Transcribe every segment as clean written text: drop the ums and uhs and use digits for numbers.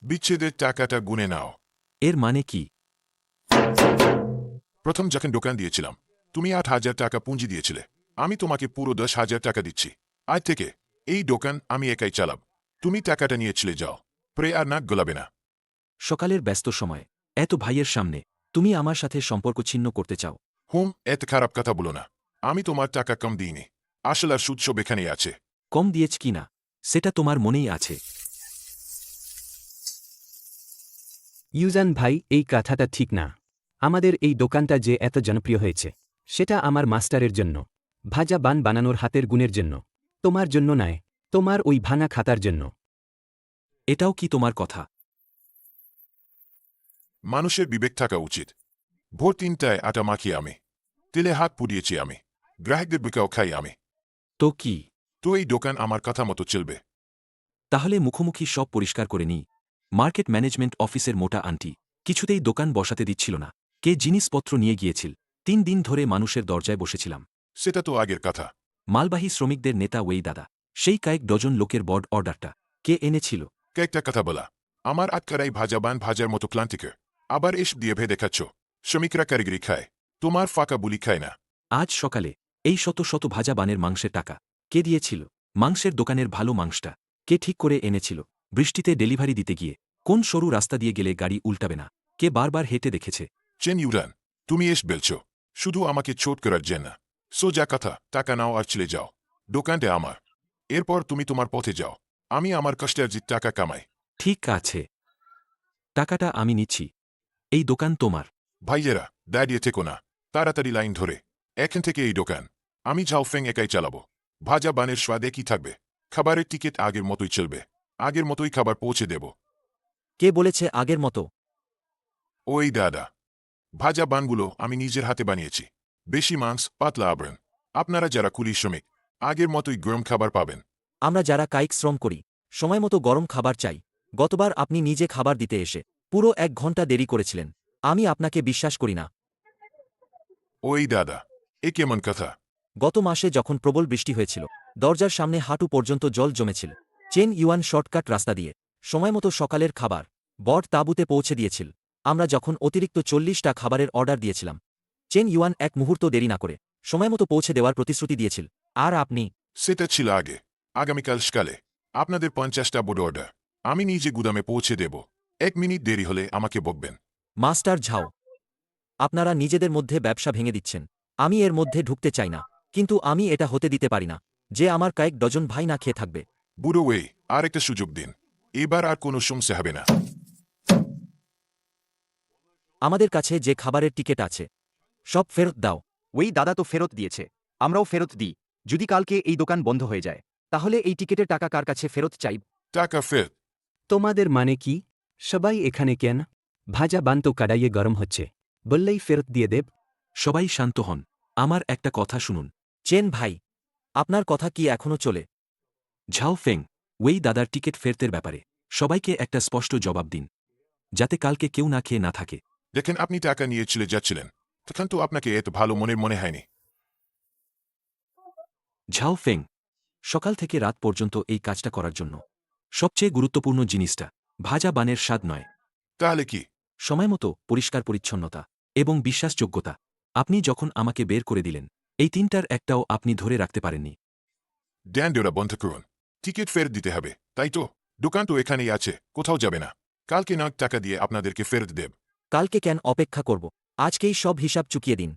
বিচ্ছেদের টাকাটা গুনে নাও। এর মানে কি? প্রথম যখন দোকান দিয়েছিলাম তুমি 8,000 টাকা পুঁজি দিয়েছিলে। আমি তোমাকে পুরো 10,000 টাকা দিচ্ছি। আজ থেকে এই দোকান আমি একাই চালাব। তুমি টাকাটা নিয়ে চলে যাও। প্রে আর নাক গলাবে না। সকালের ব্যস্ত সময় এত ভাইয়ের সামনে তুমি আমার সাথে সম্পর্ক ছিন্ন করতে চাও? এত খারাপ কথা বলো না। আমি তোমার টাকা কম দিইনি। আসল আর সুদ সব এখানেই আছে। কম দিয়েছ কি না সেটা তোমার মনেই আছে। ইউজান ভাই, এই কথাটা ঠিক না। আমাদের এই দোকানটা যে এত জনপ্রিয় হয়েছে সেটা আমার মাস্টারের জন্য, ভাজা বান বানানোর হাতের গুণের জন্য। তোমার জন্য নয়, তোমার ওই ভাঙা খাতার জন্য। এটাও কি তোমার কথা? মানুষের বিবেক থাকা উচিত। ভোর 3টায় আটা মাখিয়ে আমি, তেলে হাত পুড়িয়েছি আমি, গ্রাহকদের বিকাও খাই আমি। তো কি? তো এই দোকান আমার কথা মতো চলবে। তাহলে মুখোমুখি সব পরিষ্কার করে নিই। মার্কেট ম্যানেজমেন্ট অফিসের মোটা আন্টি কিছুতেই দোকান বসাতে দিচ্ছিল না। কে জিনিসপত্র নিয়ে গিয়েছিল? 3 দিন ধরে মানুষের দরজায় বসেছিলাম। সেটা তো আগের কথা। মালবাহী শ্রমিকদের নেতা ওই দাদা, সেই কয়েক ডজন লোকের বড অর্ডারটা কে এনেছিল? কয়েকটা কথা বলা। আমার আটকারাই ভাজাবান ভাজার মতো ক্লান্তিকর। আবার এসব দিয়ে ভেদে খাচ্ছ। শ্রমিকরা কারিগরি খায়, তোমার ফাঁকা বুলি খায় না। আজ সকালে এই শত শত ভাজা বানের মাংসের টাকা কে দিয়েছিল? মাংসের দোকানের ভালো মাংসটা কে ঠিক করে এনেছিল? বৃষ্টিতে ডেলিভারি দিতে গিয়ে কোন সরু রাস্তা দিয়ে গেলে গাড়ি উল্টাবে না কে বারবার হেঁটে দেখেছে? চেন ইউরান, তুমি এস বেলছ শুধু আমাকে চোট করার জন্য। সোজা কথা, টাকা নাও আর চলে যাও। দোকানটা আমার। এরপর তুমি তোমার পথে যাও। আমি আমার কষ্টার্জিত টাকা কামাই। ঠিক আছে, টাকাটা আমি নিচ্ছি। এই দোকান তোমার। ভাইয়েরা, দাঁড়িয়ে থেকো না। তাড়াতাড়ি লাইন ধরে এখান থেকে এই দোকান আমি ঝাউফেং একাই চালাবো। ভাজা বানের স্বাদ একই থাকবে। খাবারের টিকিট আগের মতোই চলবে। আগের মতোই খাবার পৌঁছে দেব। কে বলেছে আগের মতো? ওই দাদা। ভাজা বানগুলো আমি নিজের হাতে বানিয়েছি। বেশি মাংস, পাতলা আবরণ। আপনারা যারা কুলি শ্রমিক, আগের মতোই গরম খাবার পাবেন। আমরা যারা কায়িক শ্রম করি সময় মতো গরম খাবার চাই। গতবার আপনি নিজে খাবার দিতে এসে পুরো 1 ঘন্টা দেরি করেছিলেন। আমি আপনাকে বিশ্বাস করি না। ওই দাদা, এ কেমন কথা? গত মাসে যখন প্রবল বৃষ্টি হয়েছিল দরজার সামনে হাঁটু পর্যন্ত জল জমেছিল। চেন ইউয়ান শর্টকাট রাস্তা দিয়ে সময়মতো সকালের খাবার বট তাঁবুতে পৌঁছে দিয়েছিল। আমরা যখন অতিরিক্ত 40টা খাবারের অর্ডার দিয়েছিলাম চেন ইউয়ান 1 মুহূর্ত দেরি না করে সময়মতো পৌঁছে দেওয়ার প্রতিশ্রুতি দিয়েছিল। আর আপনি? সেটা ছিল আগে। আগামীকাল সকালে আপনাদের 50টা বড় অর্ডার আমি নিজে গুদামে পৌঁছে দেব। 1 মিনিট দেরি হলে আমাকে বকবেন। মাস্টার ঝাও, আপনারা নিজেদের মধ্যে ব্যবসা ভেঙে দিচ্ছেন। আমি এর মধ্যে ঢুকতে চাই না, কিন্তু আমি এটা হতে দিতে পারি না যে আমার কয়েক ডজন ভাই না খেয়ে থাকবে। বুড়ো ওয়ে, আর একটা সুযোগ দিন। এবার আর কোনো সমস্যা হবে না। আমাদের কাছে যে খাবারের টিকিট আছে সব ফেরত দাও। ওই দাদা তো ফেরত দিয়েছে, আমরাও ফেরত দিই। যদি কালকে এই দোকান বন্ধ হয়ে যায় তাহলে এই টিকিটের টাকা কার কাছে ফেরত চাই? টাকা ফেরত। তোমাদের মানে কি? সবাই এখানে কেন? ভাজা বান তো কাড়াইয়ে গরম হচ্ছে, বললেই ফেরত দিয়ে দেব। সবাই শান্ত হন। আমার একটা কথা শুনুন। চেন ভাই, আপনার কথা কি এখনো চলে? ঝাও ফেং, ওই দাদার টিকিট ফেরতের ব্যাপারে সবাইকে একটা স্পষ্ট জবাব দিন, যাতে কালকে কেউ না খেয়ে না থাকে। দেখেন, আপনি টাকা নিয়ে চলে যাচ্ছিলেন, তখন তো আপনাকে এত ভালো মনে হয়নি। ঝাও ফেং, সকাল থেকে রাত পর্যন্ত এই কাজটা করার জন্য সবচেয়ে গুরুত্বপূর্ণ জিনিসটা ভাজা বানের স্বাদ নয়, তাহলে কি? সময়মতো পরিষ্কার পরিচ্ছন্নতা এবং বিশ্বাসযোগ্যতা। আপনি যখন আমাকে বের করে দিলেন এই 3টার একটাও আপনি ধরে রাখতে পারেননি। ড্যান্ডোরা বন্ধ করুন। টিকিট ফেরত দিতে হবে, তাই তো? দোকান তো এখানেই আছে, কোথাও যাবে না। কালকে না টাকা দিয়ে আপনাদেরকে ফেরত দেব। কালকে কেন অপেক্ষা করব? আজকেই সব হিসাব চুকিয়ে দিন।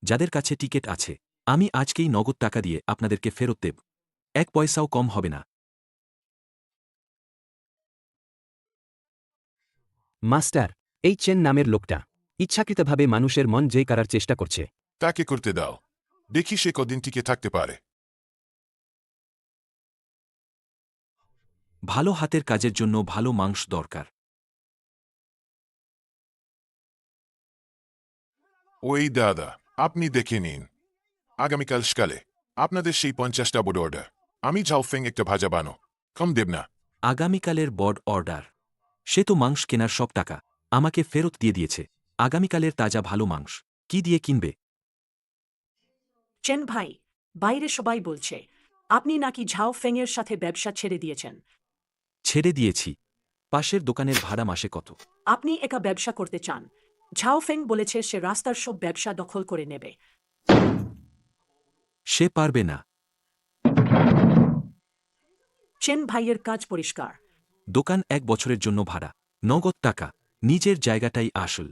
যাদের কাছে টিকিট আছে আমি আজকেই নগদ টাকা দিয়ে আপনাদেরকে ফেরত দেব। 1 পয়সাও কম হবে না। মাস্টার, এই চেন নামের লোকটা ইচ্ছাকৃতভাবে মানুষের মন জয় করার চেষ্টা করছে। তাকে করতে দাও, দেখি সে কদিন টিকে থাকতে পারে। ভালো হাতের কাজের জন্য ভালো মাংস দরকার। ওই দাদা, আপনি দেখে নিন। আগামীকাল সকালে আপনাদের সেই 50টা বড় অর্ডার আমি ঝাউফেং একটা ভাজা বানো কম দেব না। আগামীকালের বড অর্ডার? সে তো মাংস কেনার সব টাকা আমাকে ফেরত দিয়ে দিয়েছে। আগামীকালের তাজা ভালো মাংস কি দিয়ে কিনবে? চেন ভাই, বাইরে সবাই বলছে আপনি নাকি ঝাও ফেংয়ের সাথে ব্যবসা ছেড়ে দিয়েছেন। ছেড়ে দিয়েছি। পাশের দোকানের ভাড়া মাসে কত? আপনি একা ব্যবসা করতে চান? ঝাও ফেং বলেছে সে রাস্তার সব ব্যবসা দখল করে নেবে। সে পারবে না। চেন ভাইয়ের কাজ পরিষ্কার। দোকান 1 বছরের জন্য ভাড়া, নগদ টাকা, নিজের জায়গাটাই আসল।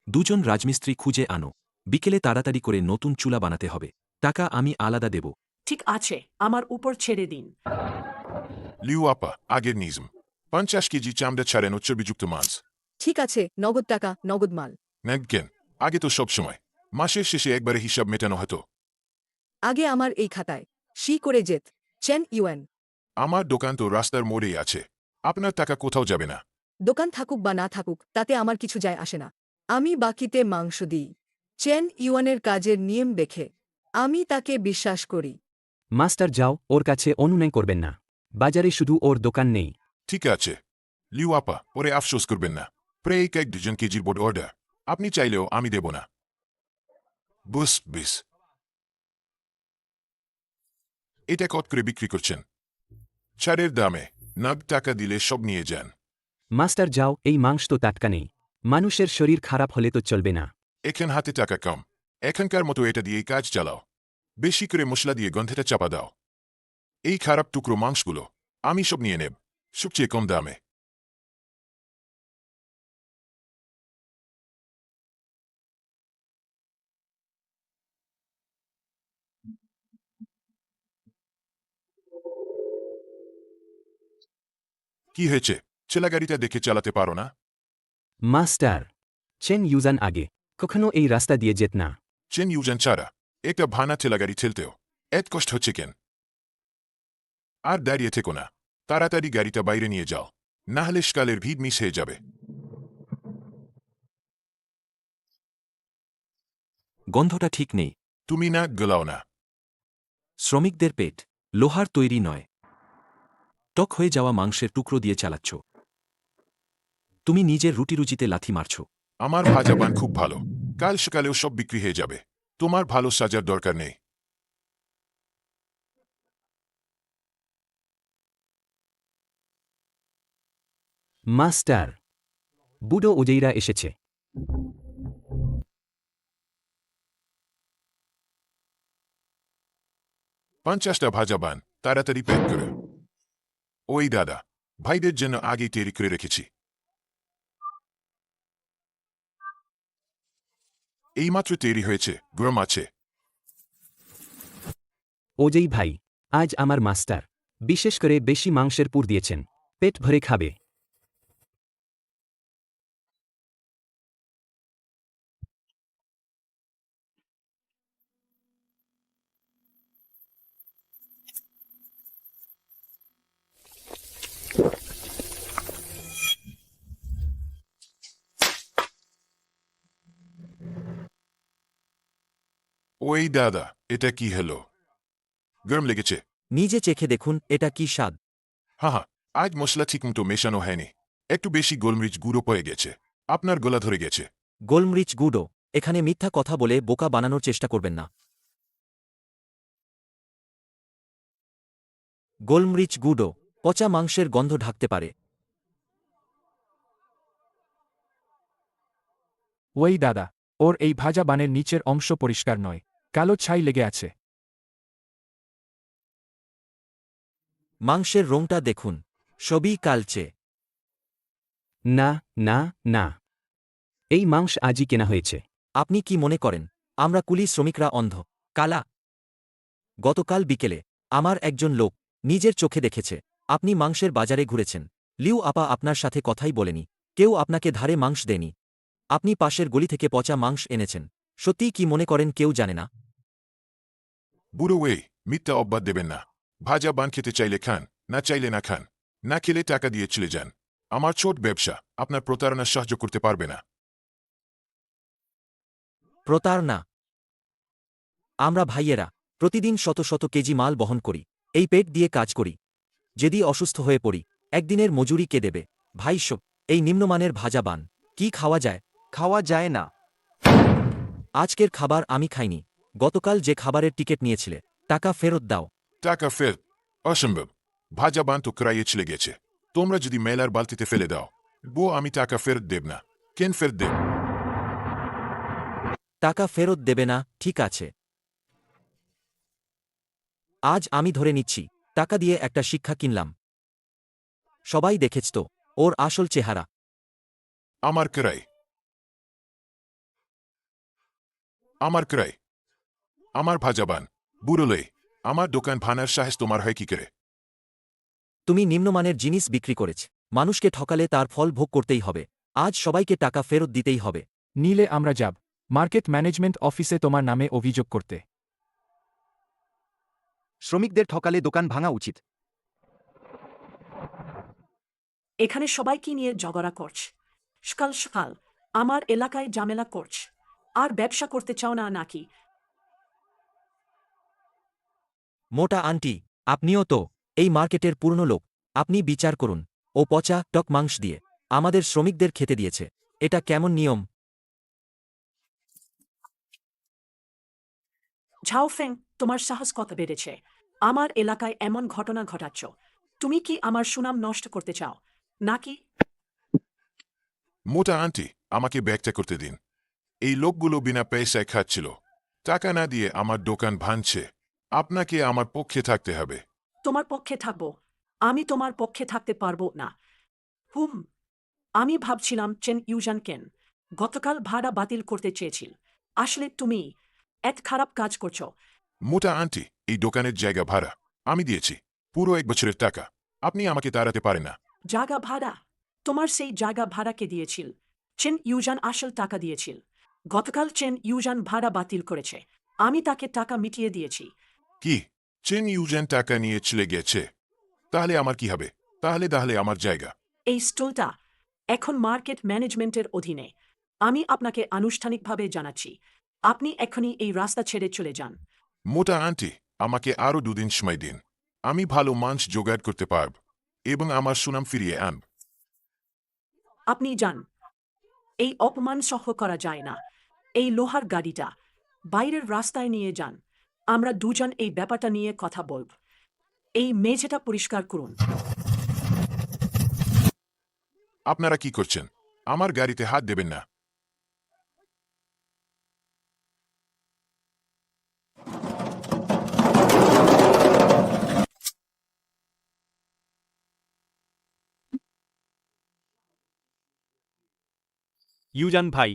দুজন রাজমিস্ত্রি খুঁজে আনো, বিকেলে তাড়াতাড়ি করে নতুন চুলা বানাতে হবে। টাকা আমি আলাদা দেব। ঠিক আছে, আমার উপর ছেড়ে দিন। লিউ আপা, আগের নিজম 50 কেজি চামড়া ছাড়েন চর্বিযুক্ত মাছ। ঠিক আছে, নগদ টাকা, নগদ মাল। নেন, আগে তো সব সময় মাসের শেষে একবারে হিসাব মেটানো হতো। আগে আমার এই খাতায় শি করে যেত। Chain UN. আমার দোকান তো রাস্তার মোড়েই আছে, আপনার টাকা কোথাও যাবে না। দোকান থাকুক বা না থাকুক তাতে আমার কিছু যায় আসে না। আমি বাকিতে মাংস দিই। চেন ইউয়ানের কাজের নিয়ম দেখে আমি তাকে বিশ্বাস করি। মাস্টার যাও, ওর কাছে অনুনয় করবেন না। বাজারে শুধু ওর দোকান নেই। ঠিক আছে লিউ আপা, পরে আফসোস করবেন না। প্রায় 1 কেজির বোর্ড অর্ডার, আপনি চাইলেও আমি দেব না। বিস এটা কত করে বিক্রি করছেন? ছাড়ের দামে, নগদ টাকা দিলে সব নিয়ে যান। মাস্টার যাও, এই মাংস তো টাটকা নেই। মানুষের শরীর খারাপ হলে তো চলবে না। এখন হাতে টাকা কম, এখানকার মতো এটা দিয়েই কাজ চালাও। বেশি করে মশলা দিয়ে গন্ধটা চাপা দাও। এই খারাপ টুকরো মাংসগুলো আমি সব নিয়ে নেব, সবচেয়ে কম দামে। কি হয়েছে? ছেলেগাড়িটা দেখে চালাতে পারো না? মাস্টার, চেন ইউজান আগে কখনো এই রাস্তা দিয়ে যেত না। চেন ইউজান ছাড়া একটা ভানা ঠেলাগাড়ি ঠেলতেও এত কষ্ট হচ্ছে কেন? আর দাঁড়িয়ে থেকো না, তাড়াতাড়ি গাড়িটা বাইরে নিয়ে যাও, না হলে সকালের ভিড় মিস হয়ে যাবে। গন্ধটা ঠিক নেই। তুমি না গলাও না। শ্রমিকদের পেট লোহার তৈরি নয়। টক হয়ে যাওয়া মাংসের টুকরো দিয়ে চালাচ্ছ। তুমি নিজের রুটিরুচিতে লাথি মারছ। আমার ভাজা বান খুব ভালো, কাল সকালেও সব বিক্রি হয়ে যাবে। তোমার ভালো সাজার দরকার নেই। মাস্টার, বুড়ো ওজেইরা এসেছে। 50টা ভাজা বান তাড়াতাড়ি প্যাক করে। ওই দাদা, ভাইদের জন্য আগেই তৈরি করে রেখেছি। এইমাত্র তৈরি হয়েছে, গরম আছে। ওজেই ভাই, আজ আমার মাস্টার বিশেষ করে বেশি মাংসের পুর দিয়েছেন। পেট ভরে খাবে। ওই দাদা, এটা কি হলো? গরম লেগেছে? নিজে চেখে দেখুন এটা কি স্বাদ। হ্যাঁ, আজ মশলা ঠিকমতো মেশানো হয়নি, একটু বেশি গোলমরিচ গুঁড়ো পড়ে গেছে। আপনার গলা ধরে গেছে। গোলমরিচ গুঁড়ো। এখানে মিথ্যা কথা বলে বোকা বানানোর চেষ্টা করবেন না। গোলমরিচ গুঁড়ো পচা মাংসের গন্ধ ঢাকতে পারে। ওই দাদা, ওর এই ভাজা বানের নিচের অংশ পরিষ্কার নয়, কালো ছাই লেগে আছে। মাংসের রংটা দেখুন, সবই কালচে। না না না, এই মাংস আজই কেনা হয়েছে। আপনি কি মনে করেন আমরা কুলি শ্রমিকরা অন্ধ, কালা? গতকাল বিকেলে আমার একজন লোক নিজের চোখে দেখেছে আপনি মাংসের বাজারে ঘুরেছেন। লিউ আপা আপনার সাথে কথাই বলেনি, কেউ আপনাকে ধারে মাংস দেনি। আপনি পাশের গলি থেকে পচা মাংস এনেছেন। সত্যিই কি মনে করেন কেউ জানে না? বুড়ো ওয়ে, মিথ্যা অব্বাদ দেবেন না। ভাজা বান খেতে চাইলে খান, না চাইলে না খান। না খেলে টাকা দিয়ে চলে যান। আমার ছোট ব্যবসা আপনার প্রতারণার সাহায্য করতে পারবে না। প্রতারণা? আমরা ভাইয়েরা প্রতিদিন শত শত কেজি মাল বহন করি, এই পেট দিয়ে কাজ করি। যদি অসুস্থ হয়ে পড়ি, একদিনের মজুরি কে দেবে? ভাইস্য, এই নিম্নমানের ভাজা বান কি খাওয়া যায়? খাওয়া যায় না। আজকের খাবার আমি খাইনি। গতকাল যে খাবারের টিকিট নিয়েছিলে টাকা ফেরত দাও। টাকা ফেরত? অসম্ভব ভাজা বান তো ক্রাইয়ে চলে গেছে তোমরা যদি মেলার বালতিতে ফেলে দাও আমি টাকা ফেরত দেব না কেন ফেরত দেব টাকা ফেরত দেবে না ঠিক আছে আজ আমি ধরে নিচ্ছি টাকা দিয়ে একটা শিক্ষা কিনলাম সবাই দেখেছ তো ওর আসল চেহারা আমার ক্রাই আমার ভাজাবান বুড়োলে আমার দোকান ভানার সাহস তোমার হয় কি করে তুমি নিম্নমানের জিনিস বিক্রি করেছ মানুষকে ঠকালে তার ফল ভোগ করতেই হবে আজ সবাইকে টাকা ফেরত দিতেই হবে নিলে আমরা যাব মার্কেট ম্যানেজমেন্ট অফিসে তোমার নামে অভিযোগ করতে শ্রমিকদের ঠকালে দোকান ভাঙা উচিত এখানে সবাই কি নিয়ে ঝগড়া করছ সকাল সকাল আমার এলাকায় ঝামেলা করছ আর ব্যবসা করতে চাও না নাকি মোটা আন্টি আপনিও তো এই মার্কেটের পূর্ণ লোক আপনি বিচার করুন ও পচা টক মাংস দিয়ে আমাদের শ্রমিকদের খেতে দিয়েছে এটা কেমন নিয়ম ঝাওফেং তোমার সাহস কত বেড়েছে আমার এলাকায় এমন ঘটনা ঘটাচ্ছ তুমি কি আমার সুনাম নষ্ট করতে চাও নাকি মোটা আন্টি আমাকে ব্যাগটা করতে দিন এই লোকগুলো বিনা পয়সায় খাচ্ছিল টাকা না দিয়ে আমার দোকান ভাঙছে আপনাকে আমার পক্ষে থাকতে হবে তোমার পক্ষে থাকবো আমি তোমার পক্ষে থাকতে পারবো না আমি ভাবছিলাম চেন ইউজান কেন গতকাল ভাড়া বাতিল করতে চেয়েছিল আসলে তুমি এত খারাপ কাজ করছো মোটা আন্টি এই দোকানের জায়গা ভাড়া আমি দিয়েছি পুরো 1 বছরের টাকা আপনি আমাকে তাড়াতে পারেন না জায়গা ভাড়া তোমার সেই জায়গা ভাড়াকে দিয়েছিল চেন ইউজান আসল টাকা দিয়েছিল গতকাল চেন ইউজান ভাড়া বাতিল করেছে আমি তাকে টাকা মিটিয়ে দিয়েছি কি চেন ইউজেন টাকা নিয়ে চলে গেছে তাহলে আমার কি হবে তাহলে আমার জায়গা এই স্টলটা এখন মার্কেট ম্যানেজমেন্টের অধীনে আমি আপনাকে আনুষ্ঠানিকভাবে জানাচ্ছি আপনি এখনই এই রাস্তা ছেড়ে চলে যান মোটা আন্টি আমাকে আরও 2 দিন সময় দিন আমি ভালো মাংস জোগাড় করতে পারব এবং আমার সুনাম ফিরিয়ে আনব আপনি যান এই অপমান সহ করা যায় না এই লোহার গাড়িটা বাইরের রাস্তায় নিয়ে যান আমরা দুজন এই ব্যাপারটা নিয়ে কথা বলব এই মেঝেটা পরিষ্কার করুন আপনারা কি করছেন আমার গাড়িতে হাত দেবেন না ইউজান ভাই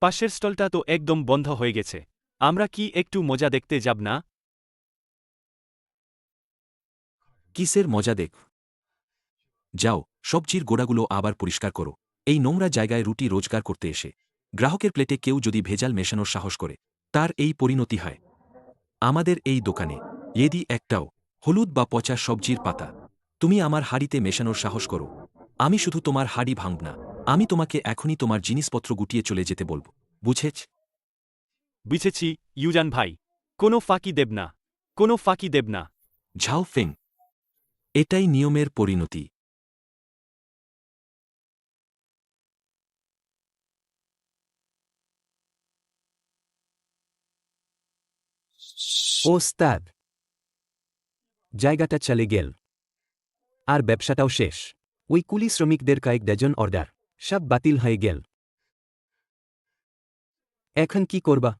পাশের স্টলটা তো একদম বন্ধ হয়ে গেছে আমরা কি একটু মজা দেখতে যাব না কিসের মজা দেখ যাও সবজির গোড়াগুলো আবার পরিষ্কার করো এই নোংরা জায়গায় রুটি রোজগার করতে এসে গ্রাহকের প্লেটে কেউ যদি ভেজাল মেশানোর সাহস করে তার এই পরিণতি হয় আমাদের এই দোকানে এদি একটাও হলুদ বা পচা সবজির পাতা তুমি আমার হাড়িতে মেশানোর সাহস করো আমি শুধু তোমার হাড়ি ভাঙব না আমি তোমাকে এখনই তোমার জিনিসপত্র গুটিয়ে চলে যেতে বলব বুঝেছ বুঝেছি ইউজান ভাই কোনো ফাঁকি দেব না কোনো ফাঁকি দেব না ঝাও ফেং এটাই নিয়মের পরিণতি ওস্তাদ জায়গাটা চলে গেল আর ব্যবসাটাও শেষ ওই কুলি শ্রমিকদের কয়েক ডজন অর্ডার সব বাতিল হয়ে গেল এখন কি করবা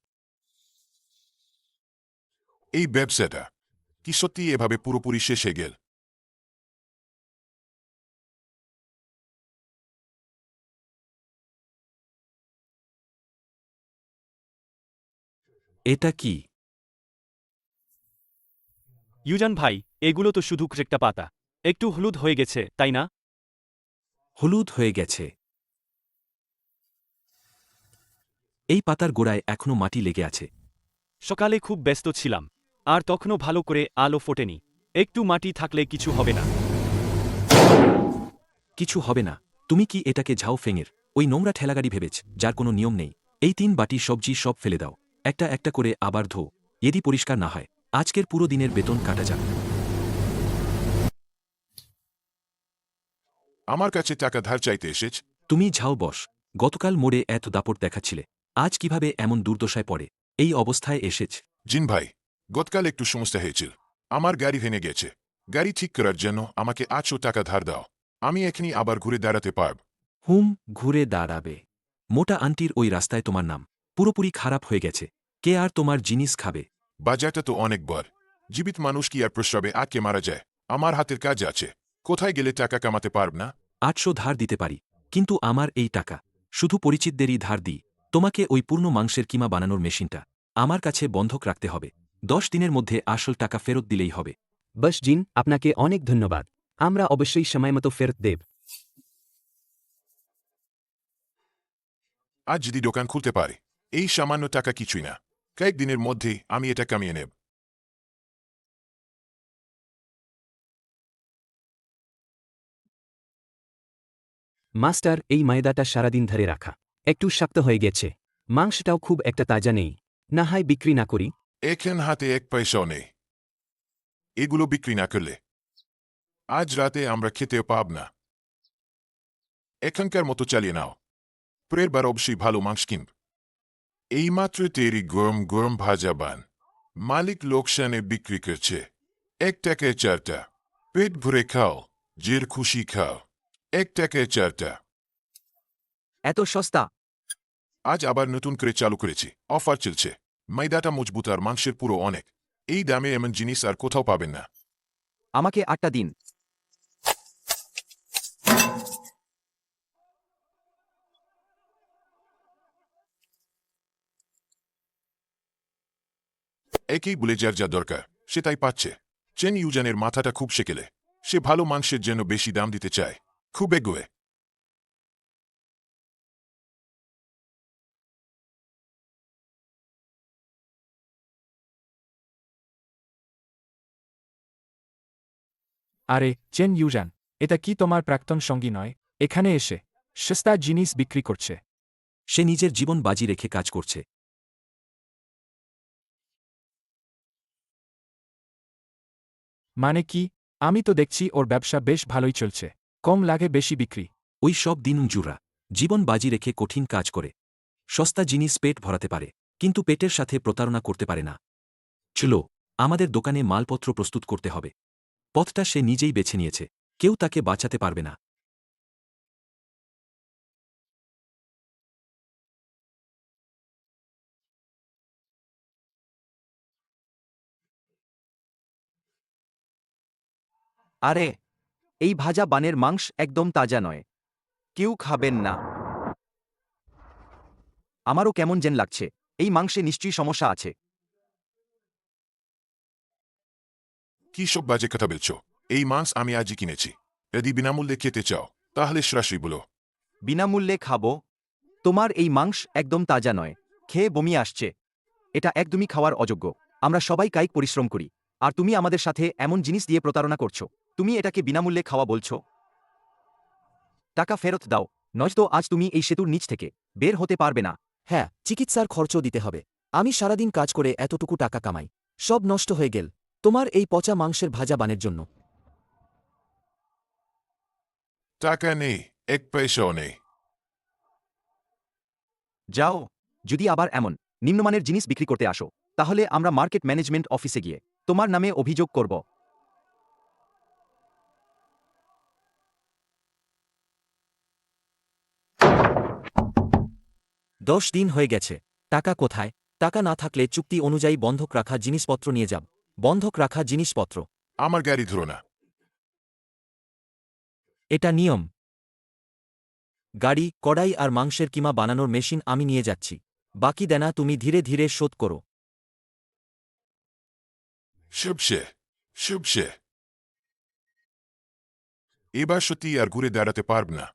এই ব্যবসাটা কি সত্যি এভাবে পুরোপুরি শেষ হয়ে গেল এটা কি ইউজান ভাই এগুলো তো শুধু একটা পাতা একটু হলুদ হয়ে গেছে তাই না হলুদ হয়ে গেছে এই পাতার গোড়ায় এখনো মাটি লেগে আছে সকালে খুব ব্যস্ত ছিলাম আর তখনও ভালো করে আলো ফোটেনি একটু মাটি থাকলে কিছু হবে না কিছু হবে না তুমি কি এটাকে ঝাও ফেঙের ওই নোংরা ঠেলাগাড়ি ভেবেছ যার কোনো নিয়ম নেই এই 3 বাটি সবজি সব ফেলে দাও একটা একটা করে আবার ধো যদি পরিষ্কার না হয় আজকের পুরো দিনের বেতন কাটা যাবে আমার কাছে টাকা ধার চাইতে এসেছ তুমি ঝাও বস গতকাল মোড়ে এত দাপট দেখাচ্ছিলে আজ কিভাবে এমন দুর্দশায় পড়ে এই অবস্থায় এসেছ জিন ভাই গতকাল একটু সমস্যা হয়েছিল আমার গাড়ি ভেঙে গেছে গাড়ি ঠিক করার জন্য আমাকে 800 টাকা ধার দাও। আমি এখনই আবার ঘুরে দাঁড়াতে পারব। ঘুরে দাঁড়াবে। মোটা আন্টির ওই রাস্তায় তোমার নাম পুরোপুরি খারাপ হয়ে গেছে। কে আর তোমার জিনিস খাবে? বাজারটা তো অনেক বড়। জীবিত মানুষ কি আর প্রস্রাবে আটকে মারা যায়? আমার হাতের কাজ আছে। কোথায় গেলে টাকা কামাতে পারব না? 800 ধার দিতে পারি, কিন্তু আমার এই টাকা শুধু পরিচিতদেরই ধার দিই। তোমাকে ওই পূর্ণ মাংসের কিমা বানানোর মেশিনটা আমার কাছে বন্ধক রাখতে হবে। 10 দিনের মধ্যে আসল টাকা ফেরত দিলেই হবে। বস জিন, আপনাকে অনেক ধন্যবাদ। আমরা অবশ্যই সময়মতো ফেরত দেব। আজ যদি দোকান খুলতে পারি, এই সামান্য টাকা কিছুই না। কয়েকদিনের মধ্যেই আমি এটা কামিয়ে নেব। মাস্টার, এই ময়দাটা সারাদিন ধরে রাখা একটু শক্ত হয়ে গেছে। মাংসটাও খুব একটা তাজা নেই। না হয় বিক্রি না করি? এখন হাতে 1 পয়সাও নেই। এগুলো বিক্রি না করলে আজ রাতে আমরা খেতেও পাব না। এখানকার মতো চালিয়ে নাও। পরের বার অবশ্যই ভালো মাংস কিনব। এইমাত্র তৈরি গরম গরম ভাজা বান মালিক লোকসানে বিক্রি করছে। 1 টাকায় 4টা। পেট ভরে খাও, জের খুশি খাও। 1 টাকায় 4টা। এত সস্তা? আজ আবার নতুন করে চালু করেছি। অফার চলছে। ময়দাটা মজবুত আর মাংসের পুরো অনেক। এই দামে এমন জিনিস আর কোথাও পাবেন না। আমাকে 8টা দিন। একেই বলে যার যা দরকার সেটাই পাচ্ছে। চেন ইউজানের মাথাটা খুব সেকেলে। সে ভালো মাংসের জন্য বেশি দাম দিতে চায়। খুব এগোয়। আরে চেন ইউজান, এটা কি তোমার প্রাক্তন সঙ্গী নয়? এখানে এসে সস্তা জিনিস বিক্রি করছে। সে নিজের জীবন বাজি রেখে কাজ করছে। মানে কি? আমি তো দেখছি ওর ব্যবসা বেশ ভালোই চলছে। কম লাগে বেশি বিক্রি। ওই সব দিনমজুররা জীবন বাজি রেখে কঠিন কাজ করে। সস্তা জিনিস পেট ভরাতে পারে, কিন্তু পেটের সাথে প্রতারণা করতে পারে না। চলো, আমাদের দোকানে মালপত্র প্রস্তুত করতে হবে। পথটা সে নিজেই বেছে নিয়েছে। কেউ তাকে বাঁচাতে পারবে না। আরে, এই ভাজা বানের মাংস একদম তাজা নয়। কেউ খাবেন না। আমারও কেমন যেন লাগছে। এই মাংসে নিশ্চয়ই সমস্যা আছে। কি সব বাজে কথা বলছ? এই মাংস আমি আজই কিনেছি। যদি বিনামূল্যে খেতে চাও তাহলে সরাসরি বলো। বিনামূল্যে খাবো? তোমার এই মাংস একদম তাজা নয়। খেয়ে বমি আসছে। এটা একদমই খাওয়ার অযোগ্য। আমরা সবাই কায়িক পরিশ্রম করি। আর তুমি আমাদের সাথে এমন জিনিস দিয়ে প্রতারণা করছো। তুমি এটাকে বিনামূল্যে খাওয়া বলছো? টাকা ফেরত দাও, নয়তো আজ তুমি এই সেতুর নিচ থেকে বের হতে পারবে না। হ্যাঁ, চিকিৎসার খরচও দিতে হবে। আমি সারাদিন কাজ করে এতটুকু টাকা কামাই, সব নষ্ট হয়ে গেল তোমার এই পচা মাংসের ভাজা বানের জন্য। টাকা নেই, 1 পয়সাও নেই। যাও। যদি আবার এমন নিম্নমানের জিনিস বিক্রি করতে আসো, তাহলে আমরা মার্কেট ম্যানেজমেন্ট অফিসে গিয়ে তোমার নামে অভিযোগ করব। 10 দিন হয়ে গেছে। টাকা কোথায়? টাকা না থাকলে চুক্তি অনুযায়ী বন্ধক রাখা জিনিসপত্র নিয়ে যাব। বন্ধক রাখা জিনিসপত্র। আমার গাড়ি ধরো না। এটা নিয়ম। গাড়ি, কড়াই আর মাংসের কিমা বানানোর মেশিন আমি নিয়ে যাচ্ছি। বাকি দেনা তুমি ধীরে ধীরে শোধ করো। শুভসে। এবার সত্যি আর ঘুরে দাঁড়াতে পারব না।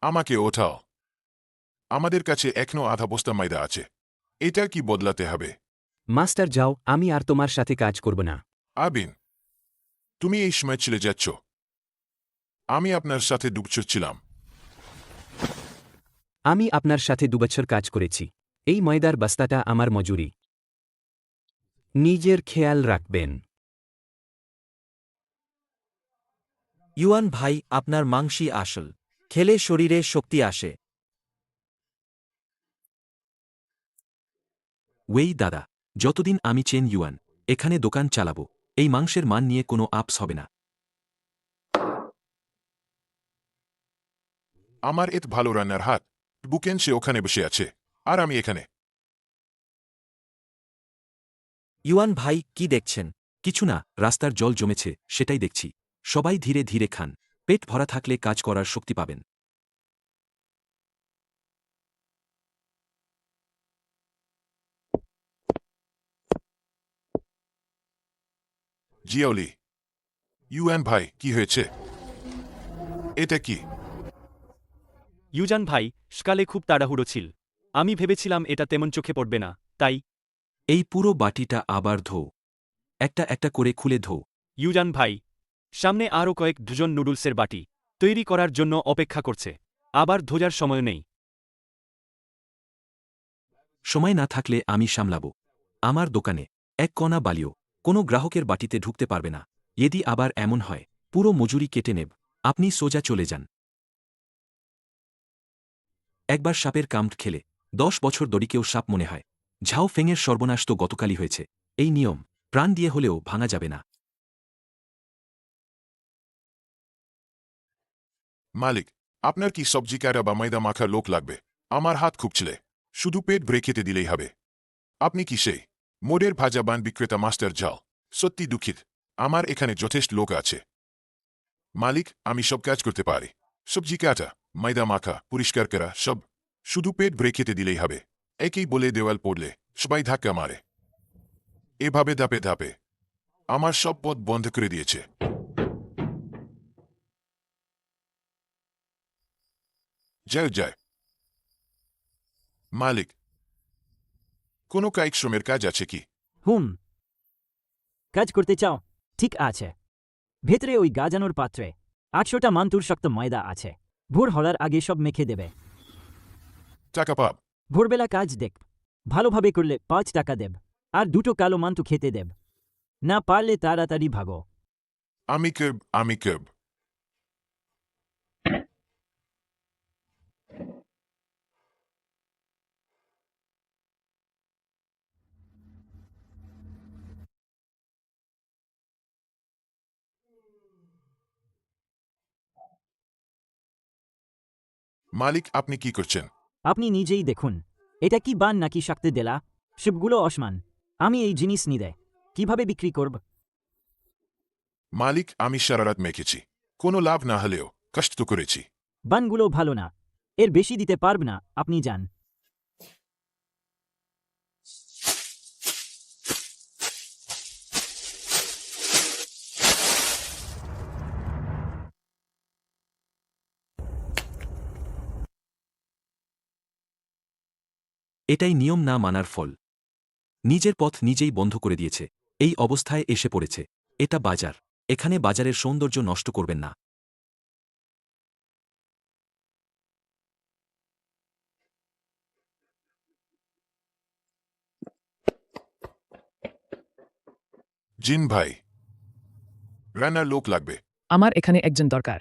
আমাকে ওঠাও। আমাদের কাছে এখনো আধা বস্তা ময়দা আছে। এটা কি বদলাতে হবে? মাস্টার যাও, আমি আর তোমার সাথে কাজ করব না। আবিন, তুমি এই সময় চলে যাচ্ছ। আমি আপনার সাথে 2 বছর ছিলাম। আমি আপনার সাথে 2 বছর কাজ করেছি। এই ময়দার বস্তাটা আমার মজুরি। নিজের খেয়াল রাখবেন। ইউয়ান ভাই, আপনার মাংসই আসল। খেলে শরীরে শক্তি আসে। ওয়েই দাদা, যতদিন আমি চেন ইউয়ান এখানে দোকান চালাবো, এই মাংসের মান নিয়ে কোনো আপস হবে না। আমার এত ভালো রান্নার হাত, বুকেন সে ওখানে বসে আছে, আর আমি এখানে। ইউয়ান ভাই, কি দেখছেন? কিছু না, রাস্তার জল জমেছে, সেটাই দেখছি। সবাই ধীরে ধীরে খান, পেট ভরা থাকলে কাজ করার শক্তি পাবেন। জিয়াওলি, ইউএন ভাই, কি হয়েছে? এটা কি? ইউজান ভাই, সকালে খুব তাড়াহুড়ো ছিল। আমি ভেবেছিলাম এটা তেমন চোখে পড়বে না, তাই। এই পুরো বাটিটা আবার ধো, একটা একটা করে খুলে ধো। ইউজান ভাই, সামনে আরও কয়েক দুজন নুডলসের বাটি তৈরি করার জন্য অপেক্ষা করছে। আবার ধোজার সময় নেই। সময় না থাকলে আমি সামলাব। আমার দোকানে এক কণা বালিও কোনো গ্রাহকের বাটিতে ঢুকতে পারবে না। যদি আবার এমন হয়, পুরো মজুরি কেটে নেব। আপনি সোজা চলে যান। একবার সাপের কামড় খেলে 10 বছর দড়িকেও সাপ মনে হয়। ঝাও ফেংয়ের সর্বনাশ তো গতকালই হয়েছে। এই নিয়ম প্রাণ দিয়ে হলেও ভাঙা যাবে না। মালিক, আপনার কি সবজি কাটা বা ময়দা মাখার লোক লাগবে? আমার হাত খুব ছিলে, শুধু পেট ভরে খেতে দিলেই হবে। আপনি কি সেই মোড়ের ভাজা বান বিক্রেতা মাস্টার ঝাল? সত্যি দুঃখিত, আমার এখানে যথেষ্ট লোক আছে। মালিক, আমি সব কাজ করতে পারি, সবজি কাটা, ময়দা মাখা, পরিষ্কার করা, সব। শুধু পেট ভরে খেতে দিলেই হবে। একেই বলে দেওয়াল পড়লে সবাই ধাক্কা মারে। এভাবে ধাপে ধাপে আমার সব পথ বন্ধ করে দিয়েছে। জয় জয়। মালিক, কোনো কায়িক শ্রমের কাজ আছে কি? কাজ করতে চাও? ঠিক আছে। ভেতরে ওই গাজানোর পাত্রে 800টা মান্তুর শক্ত ময়দা আছে। ভোর হলার আগে সব মেখে দেবে। টাকা পাব? ভোরবেলা কাজ দেখ, ভালোভাবে করলে 5 টাকা দেব, আর 2টো কালো মান্তু খেতে দেব। না পারলে তাড়াতাড়ি ভাগো। আমি করব। মালিক, আপনি কি করছেন? আপনি নিজেই দেখুন, এটা কি বান নাকি শক্ত দেলা? সবগুলো অসমান। আমি এই জিনিস নিদে কিভাবে বিক্রি করব? মালিক, আমি সারা রাত মেখেছি, কোনো লাভ না হলেও কষ্ট তো করেছি। বানগুলো ভালো না, এর বেশি দিতে পারব না, আপনি যান। এটাই নিয়ম না মানার ফল। নিজের পথ নিজেই বন্ধ করে দিয়েছে, এই অবস্থায় এসে পড়েছে। এটা বাজার, এখানে বাজারের সৌন্দর্য নষ্ট করবেন না। জিন ভাই, রান্নার লোক লাগবে। আমার এখানে একজন দরকার।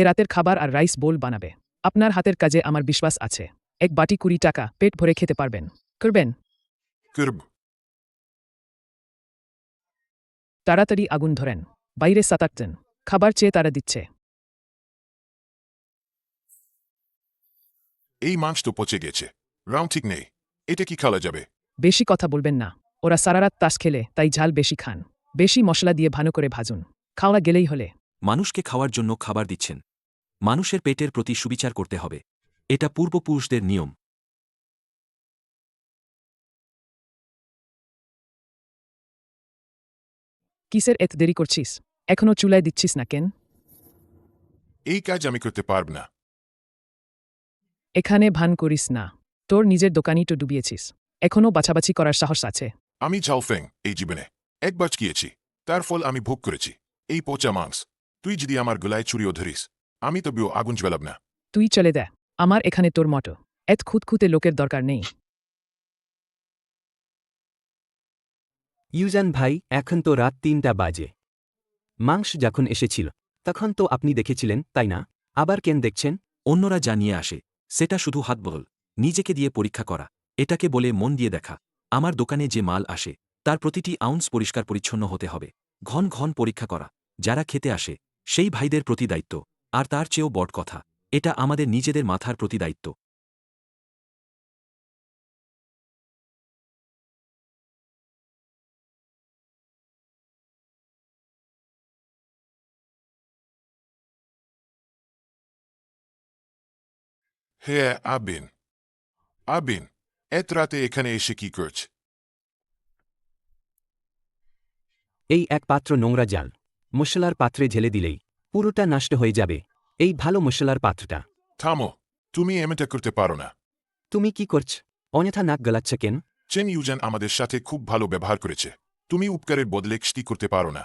রাতের খাবার আর রাইস বোল বানাবে। আপনার হাতের কাজে আমার বিশ্বাস আছে। এক বাটি 20 টাকা, পেট ভরে খেতে পারবেন। করবেন? করব। তাড়াতাড়ি আগুন ধরেন, বাইরে 7-8 জন খাবার চেয়ে তারা দিচ্ছে। এই মাংস তো পচে গেছে, রাউন্ড ঠিক নেই। এটা কি খাওয়া যাবে? বেশি কথা বলবেন না, ওরা সারারাত তাস খেলে, তাই ঝাল বেশি খান। বেশি মশলা দিয়ে ভালো করে ভাজুন, খাওয়া গেলেই হলে। মানুষকে খাওয়ার জন্য খাবার দিচ্ছেন, মানুষের পেটের প্রতি সুবিচার করতে হবে। এটা পূর্বপুরুষদের নিয়ম। কিসের এত দেরি করছিস? এখনো চুলায় দিচ্ছিস না কেন? এই কাজ আমি করতে পারব না। এখানে ভান করিস না, তোর নিজের দোকানই তো ডুবিয়েছিস। এখনো বাছাবাছি করার সাহস আছে? আমি ঝাওফেং এই জীবনে একবার গিয়েছি, তার ফল আমি ভোগ করেছি। এই পচা মাংস, তুই যদি আমার গলায় ছুরিও ধরিস, আমি তবেও আগুন জ্বালাব না। তুই চলে দে, আমার এখানে তোর মতো এত খুঁতখুঁতে লোকের দরকার নেই। ইউজান ভাই, এখন তো রাত 3টা বাজে। মাংস যখন এসেছিল তখন তো আপনি দেখেছিলেন, তাই না? আবার কেন দেখছেন? অন্যরা জানিয়ে আসে, সেটা শুধু হাতবল, নিজেকে দিয়ে পরীক্ষা করা। এটাকে বলে মন দিয়ে দেখা। আমার দোকানে যে মাল আসে তার প্রতিটি আউন্স পরিষ্কার পরিচ্ছন্ন হতে হবে। ঘন ঘন পরীক্ষা করা, যারা খেতে আসে সেই ভাইদের প্রতি দায়িত্ব, আর তার চেয়েও বড় কথা, এটা আমাদের নিজেদের মাথার প্রতি দায়িত্ব। হে আবিন, আবিন, এত রাতে এখানে এসে কি করছ? এই এক পাত্র নোংরা জাল মশলার পাত্রে ঢেলে দিলেই পুরোটা নষ্ট হয়ে যাবে। এই ভালো মশলার পাত্রটা। থামো, তুমি এমনটা করতে পারো না। তুমি কি করছ? অন্যথা নাক গলাচ্ছ কেন? চেন ইউজান আমাদের সাথে খুব ভালো ব্যবহার করেছে। তুমি উপকারের বদলে খিস্তি করতে পারো না।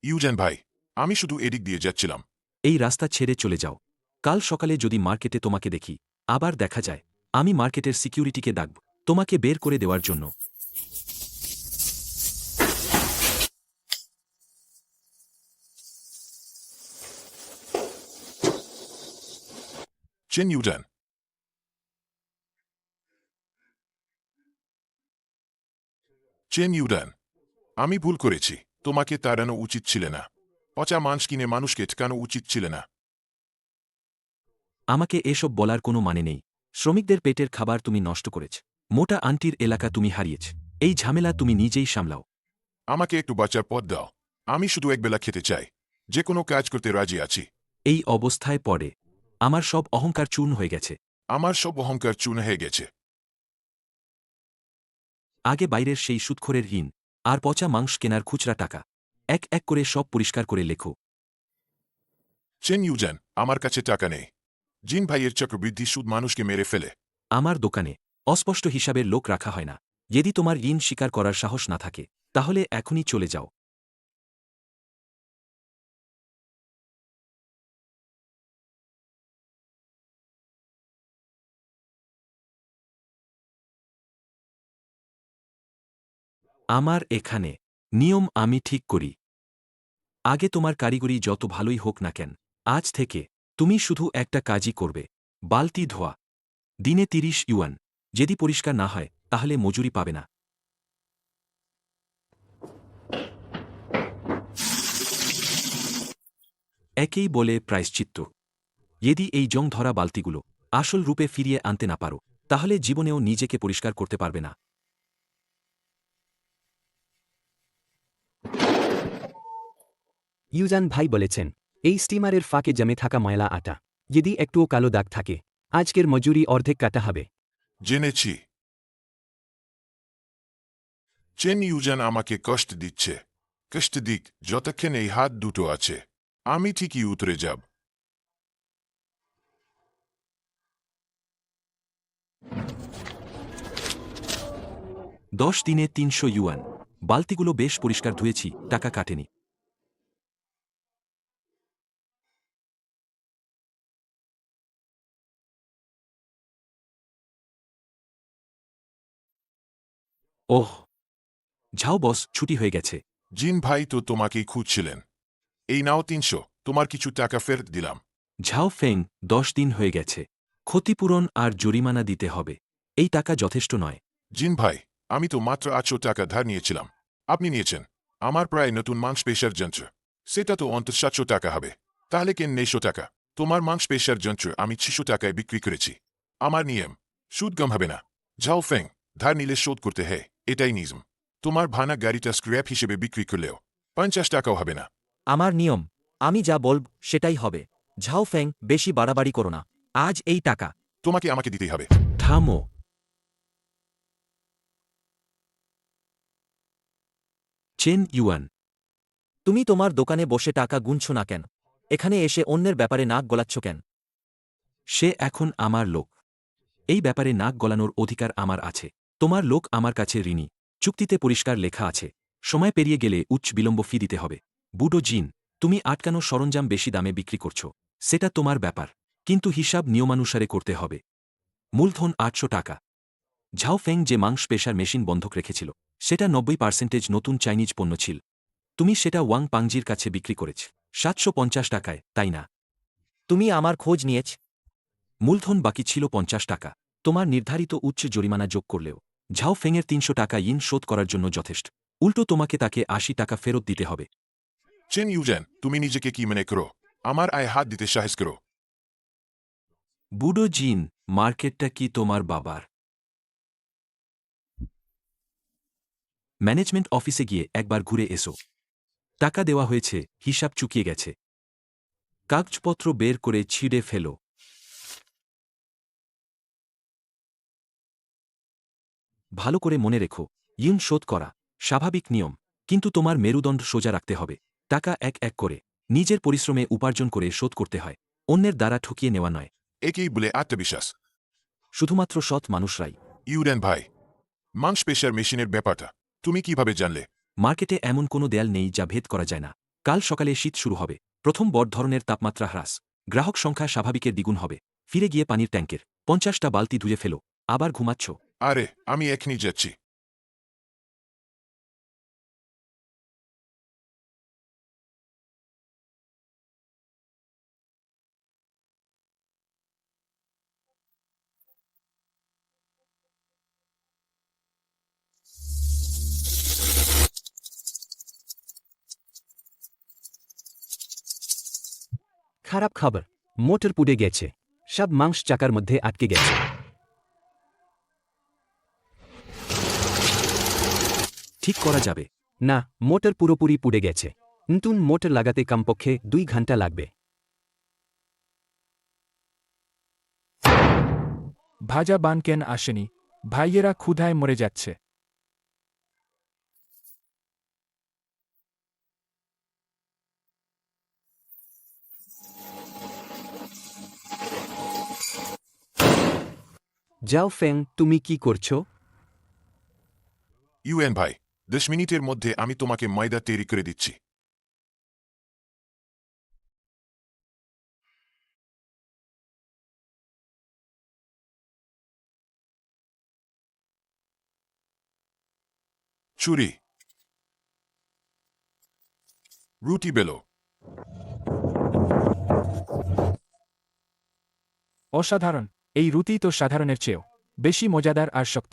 ইউজান ভাই, আমি শুধু এদিক দিয়ে যাচ্ছিলাম। এই রাস্তা ছেড়ে চলে যাও। কাল সকালে যদি মার্কেটে তোমাকে দেখি, আবার দেখা যায়, আমি মার্কেটের সিকিউরিটিকে ডাকব তোমাকে বের করে দেওয়ার জন্য। চেন ইউজান, চেন ইউজান, আমি ভুল করেছি। তোমাকে তাড়ানো উচিত ছিল না। পচা মাংস কিনে মানুষকে ঠকানো উচিত ছিল না। আমাকে এসব বলার কোনো মানে নেই। শ্রমিকদের পেটের খাবার তুমি নষ্ট করেছ, মোটা আন্টির এলাকা তুমি হারিয়েছ। এই ঝামেলা তুমি নিজেই সামলাও। আমাকে একটু বাঁচার পথ দাও। আমি শুধু একবেলা খেতে চাই। যে কোনো কাজ করতে রাজি আছি। এই অবস্থায় পড়ে আমার সব অহংকার চূর্ণ হয়ে গেছে। আমার সব অহংকার চূর্ণ হয়ে গেছে। আগে বাইরের সেই সুদখোরের ঋণ আর পচা মাংস কেনার খুচরা টাকা এক এক করে সব পরিষ্কার করে লেখো। চেন ইউজান, আমার কাছে টাকা নেই। জিন ভাইয়ের চক্রবৃদ্ধি সুদ মানুষকে মেরে ফেলে। আমার দোকানে অস্পষ্ট হিসাবের লোক রাখা হয় না। যদি তোমার ঋণ স্বীকার করার সাহস না থাকে, তাহলে এখনই চলে যাও। আমার এখানে নিয়ম আমি ঠিক করি। আগে তোমার কারিগরি যত ভালোই হোক না কেন, আজ থেকে তুমি শুধু একটা কাজই করবে, বালতি ধোয়া। দিনে 30 ইউয়ান। যদি পরিষ্কার না হয় তাহলে মজুরি পাবে না। একেই বলে প্রায়শ্চিত্ত। যদি এই জং ধরা বালতিগুলো আসল রূপে ফিরিয়ে আনতে না পারো, তাহলে জীবনেও নিজেকে পরিষ্কার করতে পারবে না। ইউজান ভাই বলেছেন, এই স্টিমারের ফাঁকে জমে থাকা ময়লা আটা যদি একটুও কালো দাগ থাকে, আজকের মজুরি অর্ধেক কাটা হবে। জেনেছি। চেন ইউজান আমাকে কষ্ট দিচ্ছে। কষ্ট দিক, যতক্ষণ এই হাত দুটো আছে, আমি ঠিকই উতরে যাব। 10 দিনে 300 ইউয়ান। বালতিগুলো বেশ পরিষ্কার ধুয়েছি, টাকা কাটেনি। ওহ, যাও বস, ছুটি হয়ে গেছে। জিন ভাই তো তোমাকেই খুঁজছিলেন। এই নাও 300, তোমার কিছু টাকা ফেরত দিলাম। ঝাও ফেং, 10 দিন হয়ে গেছে। ক্ষতিপূরণ আর জরিমানা দিতে হবে। এই টাকা যথেষ্ট নয়। জিন ভাই, আমি তো মাত্র 800 টাকা ধার নিয়েছিলাম। আপনি নিয়েছেন আমার প্রায় নতুন মাংস পেশার যন্ত্র। সেটা তো অন্তত 700 টাকা হবে। তাহলে কেন 900 টাকা? তোমার মাংস পেশার যন্ত্র আমি 600 টাকায় বিক্রি করেছি। আমার নিয়ম, সুদ কম হবে না। ঝাও ফেং, ধার নিলে শোধ করতে হয়, এটাই নিয়ম। তোমার ভানা গাড়িটা স্ক্র্যাপ হিসেবে বিক্রি করলেও 50 টাকাও হবে না। আমার নিয়ম, আমি যা বলব সেটাই হবে। ঝাও ফেং, বেশি বাড়াবাড়ি করো না। আজ এই টাকা তোমাকে আমাকে দিতেই হবে। থামো। চেন ইউয়ান, তুমি তোমার দোকানে বসে টাকা গুনছ না কেন? এখানে এসে অন্যের ব্যাপারে নাক গলাচ্ছ কেন? সে এখন আমার লোক। এই ব্যাপারে নাক গলানোর অধিকার আমার আছে। তোমার লোক আমার কাছে ঋণী। চুক্তিতে পরিষ্কার লেখা আছে, সময় পেরিয়ে গেলে উচ্চ বিলম্ব ফি দিতে হবে। বুডো জিন, তুমি আটকানো সরঞ্জাম বেশি দামে বিক্রি করছ, সেটা তোমার ব্যাপার, কিন্তু হিসাব নিয়মানুসারে করতে হবে। মূলধন 800 টাকা। ঝাও ফেং যে মাংস পেশার মেশিন বন্ধক রেখেছিল, সেটা 90% নতুন চাইনিজ পণ্য ছিল। তুমি সেটা ওয়াং পাংজির কাছে বিক্রি করেছ 750 টাকায়, তাই না? তুমি আমার খোঁজ নিয়েছ। মূলধন বাকি ছিল 50 টাকা। তোমার নির্ধারিত উচ্চ জরিমানা যোগ করলেও ঝাও ফেংয়ের 300 টাকা ইন শোধ করার জন্য যথেষ্ট। উল্টো তোমাকে তাকে 80 টাকা ফেরত দিতে হবে। চেন ইউজেন, তুমি নিজেকে কি মনে করো? আমার আয় হাত দিতে সাহস করো। বুডো জিন, মার্কেটটা কি তোমার বাবার? ম্যানেজমেন্ট অফিসে গিয়ে একবার ঘুরে এসো। টাকা দেওয়া হয়েছে, হিসাব চুকিয়ে গেছে। কাগজপত্র বের করে ছিঁড়ে ফেলো। ভালো করে মনে রেখো, ঋণ শোধ করা স্বাভাবিক নিয়ম, কিন্তু তোমার মেরুদণ্ড সোজা রাখতে হবে। টাকা এক এক করে নিজের পরিশ্রমে উপার্জন করে শোধ করতে হয়, অন্যের দ্বারা ঠকিয়ে নেওয়া নয়। একেই বলে আত্মবিশ্বাস। শুধুমাত্র সৎ মানুষরাই। ইউরেন ভাই, মাংস পেশার মেশিনের ব্যাপারটা তুমি কিভাবে জানলে? মার্কেটে এমন কোনো দেয়াল নেই যা ভেদ করা যায় না। কাল সকালে শীত শুরু হবে, প্রথম বড় ধরনের তাপমাত্রা হ্রাস, গ্রাহক সংখ্যা স্বাভাবিকের দ্বিগুণ হবে। ফিরে গিয়ে পানির ট্যাঙ্কের 50টা বালতি ধুয়ে ফেলো। আবার ঘুমাচ্ছ? আরে, আমি এখনই যাচ্ছি। খারাপ খবর, মোটর পুড়ে গেছে। সব মাংস চাকার মধ্যে আটকে গেছে। ঠিক করা যাবে। না, মোটর পুরোপুরি পুড়ে গেছে। নতুন মোটর লাগাতে কমপক্ষে 2 ঘন্টা লাগবে। ভাজা বান কেন আসেনি? ভাইয়েরা ক্ষুধায় মরে যাচ্ছে। যাও ফেং, তুমি কি করছো? ইউএন ভাই, 10 মিনিটের মধ্যে আমি তোমাকে ময়দা তৈরি করে দিচ্ছি। চুরি, রুটি বেলো। অসাধারণ। এই রুটি তো সাধারণের চেয়েও বেশি মজাদার আর শক্ত।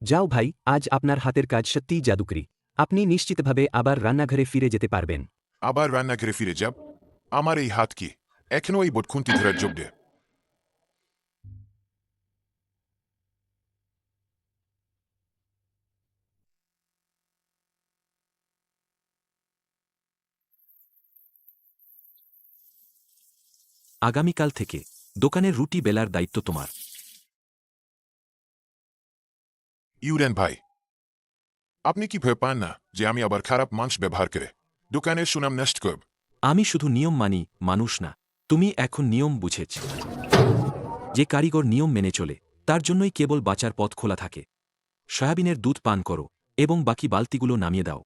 যাও ভাই, আজ আপনার হাতের কাজ সত্যিই জাদুকরি। আপনি নিশ্চিতভাবে আবার রান্নাঘরে ফিরে যেতে পারবেন। আবার রান্নাঘরে ফিরে যাব? আমার এই হাত কি এখনো এই বটখুন্তি ধরার যোগ্য? আগামীকাল থেকে দোকানের রুটি বেলার দায়িত্ব তোমার। ইউরেন ভাই, আপনি কি ভয় পান না যে আমি আবার খারাপ মাংস ব্যবহার করে দোকানের সুনাম নষ্ট করব? আমি শুধু নিয়ম মানি, মানুষ না। তুমি এখন নিয়ম বুঝেছ। যে কারিগর নিয়ম মেনে চলে তার জন্যই কেবল বাঁচার পথ খোলা থাকে। সয়াবিনের দুধ পান করো এবং বাকি বালতিগুলো নামিয়ে দাও।